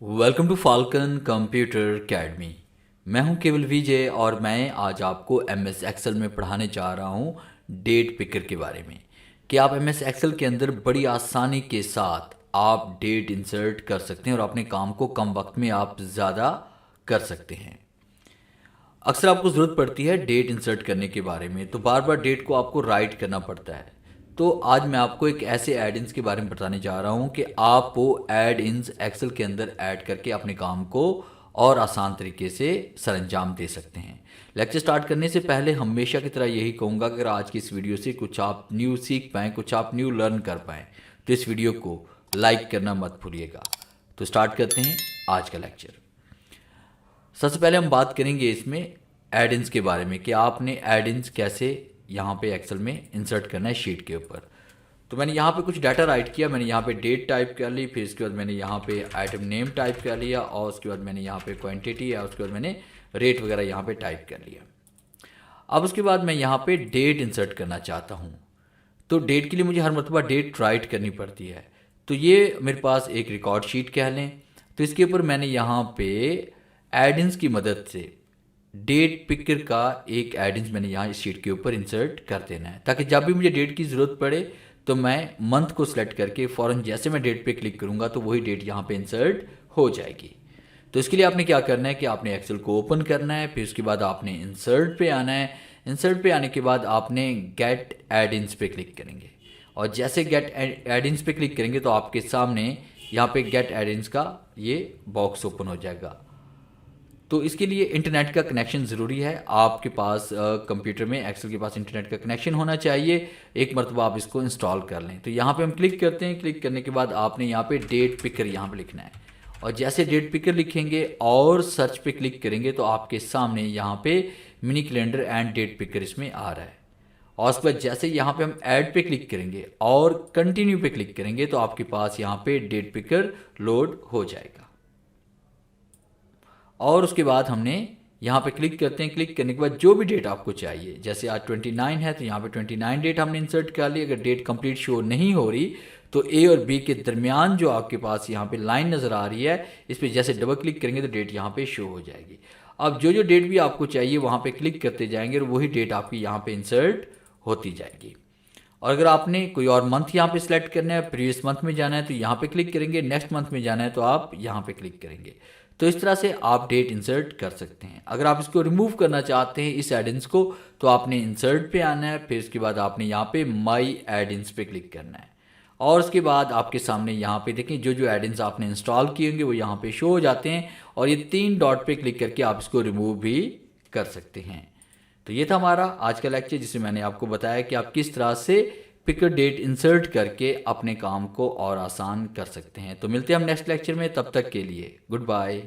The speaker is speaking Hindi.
Welcome to Falcon Computer Academy. मैं हूं केवल विजय और मैं आज आपको एम एस एक्सेल में पढ़ाने जा रहा हूं डेट पिकर के बारे में कि आप एम एस एक्सेल के अंदर बड़ी आसानी के साथ आप डेट इंसर्ट कर सकते हैं और अपने काम को कम वक्त में आप ज़्यादा कर सकते हैं। अक्सर आपको ज़रूरत पड़ती है डेट इंसर्ट करने के बारे में, तो बार बार डेट को आपको राइट करना पड़ता है। तो आज मैं आपको एक ऐसे एड इन्स के बारे में बताने जा रहा हूं कि आप वो एड इन्स एक्सेल के अंदर ऐड करके अपने काम को और आसान तरीके से सरंजाम दे सकते हैं। लेक्चर स्टार्ट करने से पहले हमेशा की तरह यही कहूँगा कि अगर आज की इस वीडियो से कुछ आप न्यू सीख पाएँ, कुछ आप न्यू लर्न कर पाएँ, तो इस वीडियो को लाइक करना मत भूलिएगा। तो स्टार्ट करते हैं आज का लेक्चर। सबसे पहले हम बात करेंगे इसमें एड इन्स के बारे में कि आपने एड इन्स कैसे यहाँ पे एक्सेल में इंसर्ट करना है शीट के ऊपर। तो मैंने यहाँ पे कुछ डाटा राइट किया, मैंने यहाँ पे डेट टाइप कर ली, फिर इसके बाद मैंने यहाँ पे आइटम नेम टाइप कर लिया और उसके बाद मैंने यहाँ पे क्वांटिटी और उसके बाद मैंने रेट वगैरह यहाँ पे टाइप कर लिया। अब उसके बाद मैं यहाँ पे डेट इंसर्ट करना चाहता हूँ, तो डेट के लिए मुझे हर मरतबा डेट राइट करनी पड़ती है। तो ये मेरे पास एक रिकॉर्ड शीट कह लें, तो इसके ऊपर मैंने यहाँ पे एडिन्स की मदद से डेट पिकर का एक एडिन्स मैंने यहाँ इस शीट के ऊपर इंसर्ट कर देना है, ताकि जब भी मुझे डेट की ज़रूरत पड़े तो मैं मंथ को सिलेक्ट करके फ़ौरन जैसे मैं डेट पे क्लिक करूँगा तो वही डेट यहाँ पे इंसर्ट हो जाएगी। तो इसके लिए आपने क्या करना है कि आपने एक्सेल को ओपन करना है, फिर उसके बाद आपने इंसर्ट पे आना है। इंसर्ट पे आने के बाद आपने गेट एडिन्स पे क्लिक करेंगे और जैसे गेट एडिन्स पे क्लिक करेंगे तो आपके सामने यहाँ पे गेट एडिन्स का ये बॉक्स ओपन हो जाएगा। तो इसके लिए इंटरनेट का कनेक्शन ज़रूरी है। आपके पास कंप्यूटर में एक्सेल के पास इंटरनेट का कनेक्शन होना चाहिए। एक मरतबा आप इसको इंस्टॉल कर लें। तो यहाँ पे हम क्लिक करते हैं। क्लिक करने के बाद आपने यहाँ पे डेट पिकर यहाँ पे लिखना है और जैसे डेट पिकर लिखेंगे और सर्च पे क्लिक करेंगे तो आपके सामने यहाँ पे mini calendar and date picker इसमें आ रहा है। और उसके बाद जैसे यहाँ पे हम ऐड पे क्लिक करेंगे और कंटिन्यू पे क्लिक करेंगे तो आपके पास यहाँ पे डेट पिकर लोड हो जाएगा। और उसके बाद हमने यहाँ पे क्लिक करते हैं। क्लिक करने के बाद जो भी डेट आपको चाहिए, जैसे आज 29 है तो यहाँ पे 29 डेट हमने इंसर्ट कर ली। अगर डेट कंप्लीट शो नहीं हो रही तो ए और बी के दरमियान जो आपके पास यहाँ पे लाइन नज़र आ रही है, इस पर जैसे डबल क्लिक करेंगे तो डेट यहाँ पे शो हो जाएगी। अब जो जो डेट भी आपको चाहिए वहाँ पे क्लिक करते जाएंगे और वही डेट आपकी यहाँ पे इंसर्ट होती जाएगी। और अगर आपने कोई और मंथ यहाँ पे सिलेक्ट करना है, प्रीवियस मंथ में जाना है तो यहाँ पे क्लिक करेंगे, नेक्स्ट मंथ में जाना है तो आप यहाँ पे क्लिक करेंगे। तो इस तरह से आप डेट इंसर्ट कर सकते हैं। अगर आप इसको रिमूव करना चाहते हैं इस एडिन्स को, तो आपने इंसर्ट पे आना है, फिर उसके बाद आपने यहाँ पे माई एडिन्स पे क्लिक करना है और उसके बाद आपके सामने यहाँ पे देखें जो जो एडिन्स आपने इंस्टॉल किए होंगे वो यहाँ पे शो हो जाते हैं और ये 3 डॉट पे क्लिक करके आप इसको रिमूव भी कर सकते हैं। तो ये था हमारा आज का लेक्चर, जिसमें मैंने आपको बताया कि आप किस तरह से पिकर डेट इंसर्ट करके अपने काम को और आसान कर सकते हैं। तो मिलते हैं हम नेक्स्ट लेक्चर में, तब तक के लिए गुड बाय।